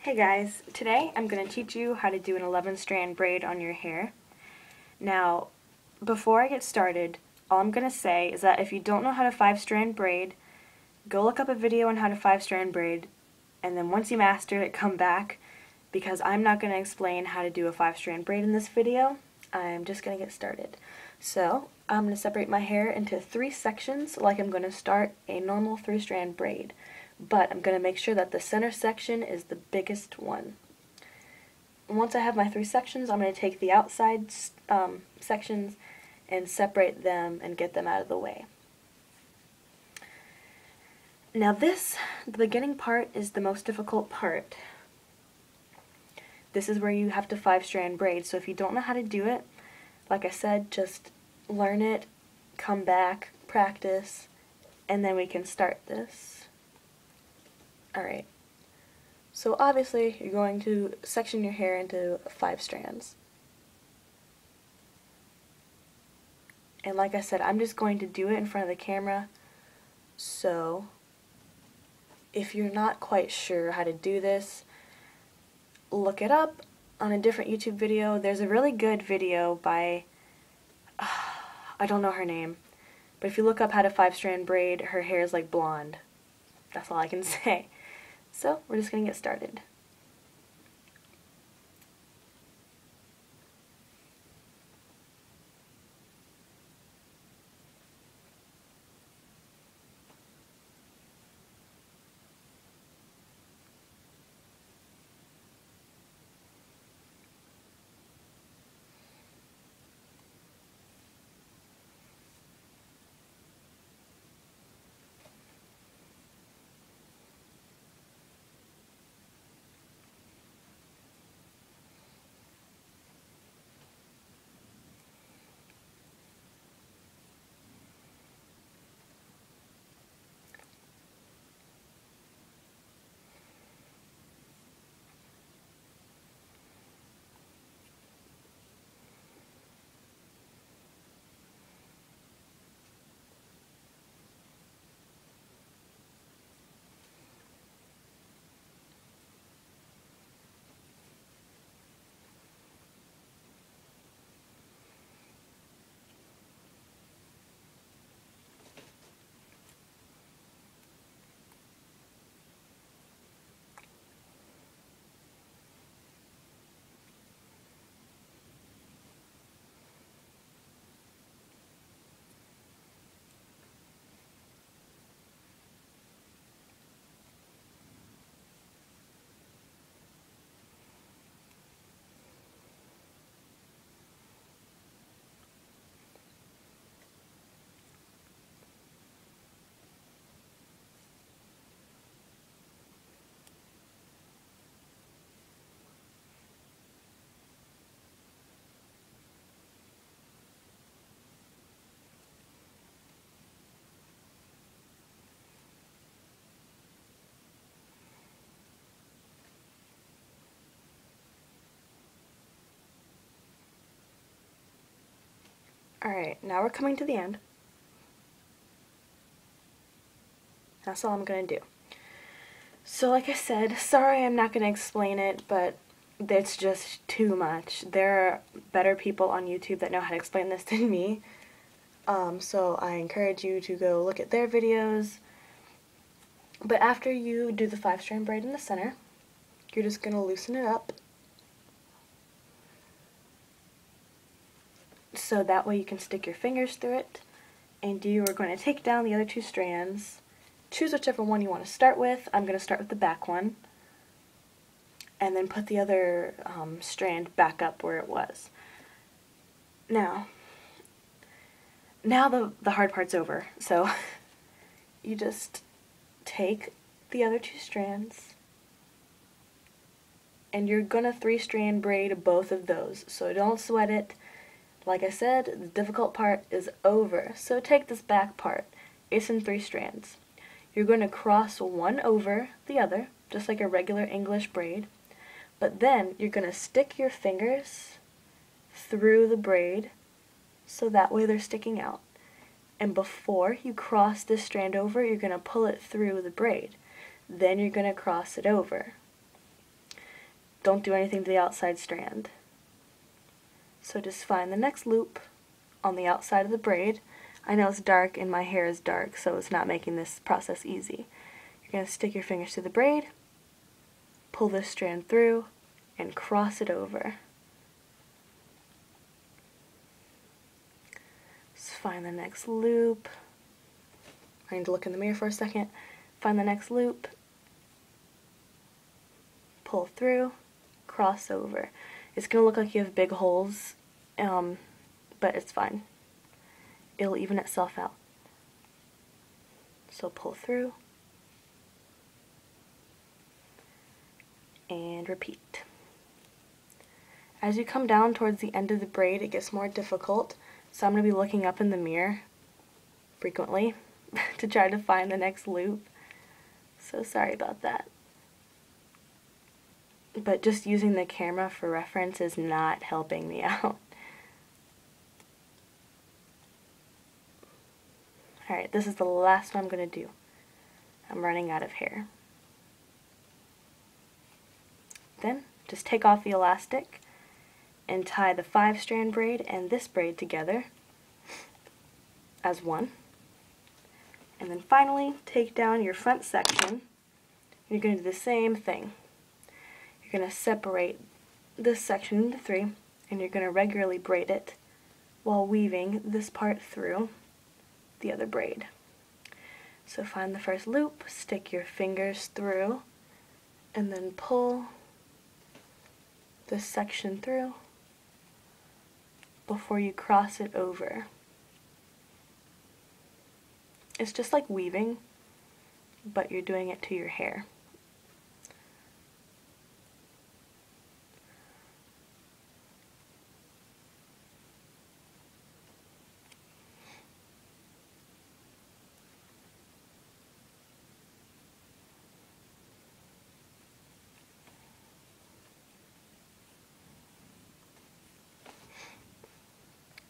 Hey guys, today I'm going to teach you how to do an 11 strand braid on your hair. Now, before I get started, all I'm going to say is that if you don't know how to 5-strand braid, go look up a video on how to 5-strand braid, and then once you master it, come back, because I'm not going to explain how to do a 5-strand braid in this video. I'm just going to get started. So, I'm going to separate my hair into 3 sections like I'm going to start a normal 3-strand braid. But I'm going to make sure that the center section is the biggest one. Once I have my 3 sections, I'm going to take the outside sections and separate them and get them out of the way. Now the beginning part, is the most difficult part. This is where you have to 5-strand braid, so if you don't know how to do it, like I said, just learn it, come back, practice, and then we can start this. Alright, so obviously you're going to section your hair into 5 strands. And like I said, I'm just going to do it in front of the camera, so if you're not quite sure how to do this, look it up on a different YouTube video. There's a really good video by, I don't know her name, but if you look up how to 5-strand braid, her hair is like blonde. That's all I can say. So, we're just going to get started. Alright, now we're coming to the end. That's all I'm going to do. So like I said, sorry I'm not going to explain it, but it's just too much. There are better people on YouTube that know how to explain this than me. So I encourage you to go look at their videos. But after you do the 5-strand braid in the center, you're just going to loosen it up. So that way you can stick your fingers through it, and you are going to take down the other 2 strands. Choose whichever one you want to start with. I'm going to start with the back one, and then put the other strand back up where it was. Now the hard part's over, so you just take the other 2 strands, and you're going to 3-strand braid both of those, so don't sweat it. Like I said, the difficult part is over. So take this back part. It's in 3 strands. You're going to cross one over the other, just like a regular English braid. But then you're going to stick your fingers through the braid so that way they're sticking out. And before you cross this strand over, you're going to pull it through the braid. Then you're going to cross it over. don't do anything to the outside strand. So just find the next loop on the outside of the braid. I know it's dark and my hair is dark, so it's not making this process easy. You're going to stick your fingers through the braid, pull this strand through, and cross it over. Just find the next loop. I need to look in the mirror for a second. Find the next loop, pull through, cross over. It's going to look like you have big holes, but it's fine. It'll even itself out. So pull through, and repeat. As you come down towards the end of the braid, it gets more difficult, so I'm going to be looking up in the mirror frequently to try to find the next loop. So sorry about that. But just using the camera for reference is not helping me out. Alright, this is the last one I'm going to do. I'm running out of hair. Then, just take off the elastic and tie the 5-strand braid and this braid together as one. And then finally, take down your front section. You're going to do the same thing. You're going to separate this section into 3, and you're going to regularly braid it while weaving this part through the other braid. So find the first loop, stick your fingers through, and then pull this section through before you cross it over. It's just like weaving, but you're doing it to your hair.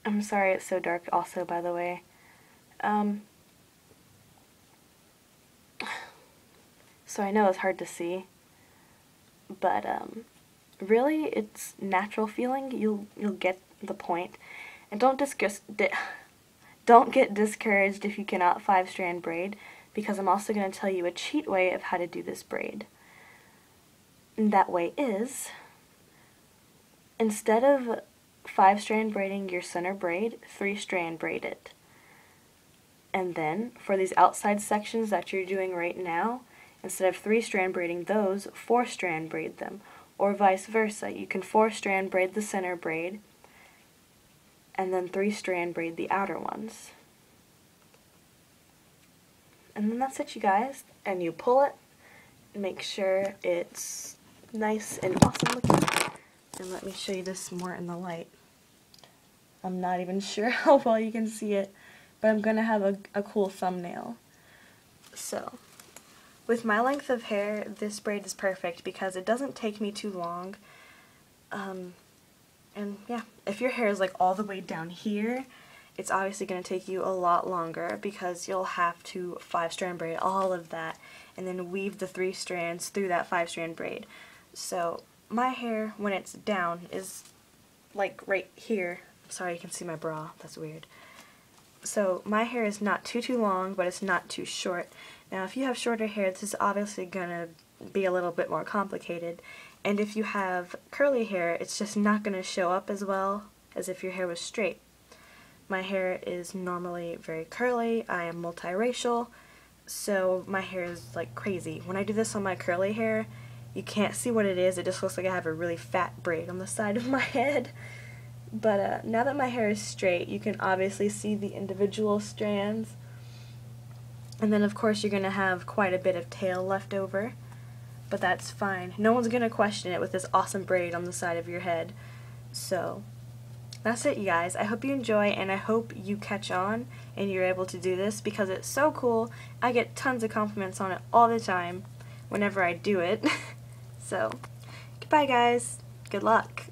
I'm sorry it's so dark also, by the way. So I know it's hard to see, but really it's natural feeling. You'll get the point. And don't get discouraged if you cannot 5-strand braid, because I'm also going to tell you a cheat way of how to do this braid. And that way is, instead of 5-strand braiding your center braid, 3-strand braid it. And then, for these outside sections that you're doing right now, instead of 3-strand braiding those, 4-strand braid them. Or vice versa. You can 4-strand braid the center braid, and then 3-strand braid the outer ones. And then that's it, you guys. And you pull it, make sure it's nice and awesome looking. And let me show you this more in the light. I'm not even sure how well you can see it, but I'm going to have a cool thumbnail. So, with my length of hair, this braid is perfect because it doesn't take me too long. And yeah, if your hair is like all the way down here, it's obviously going to take you a lot longer because you'll have to 5-strand braid all of that and then weave the 3 strands through that 5-strand braid. So my hair, when it's down, is like right here. Sorry, you can see my bra. That's weird. So my hair is not too long, but it's not too short. Now if you have shorter hair, this is obviously going to be a little bit more complicated. And if you have curly hair, it's just not going to show up as well as if your hair was straight. My hair is normally very curly. I am multiracial, so my hair is like crazy. When I do this on my curly hair, you can't see what it is. It just looks like I have a really fat braid on the side of my head. But now that my hair is straight, you can obviously see the individual strands. And then of course you're going to have quite a bit of tail left over. But that's fine. No one's going to question it with this awesome braid on the side of your head. So that's it, you guys. I hope you enjoy, and I hope you catch on and you're able to do this because it's so cool. I get tons of compliments on it all the time whenever I do it. So, goodbye guys. Good luck.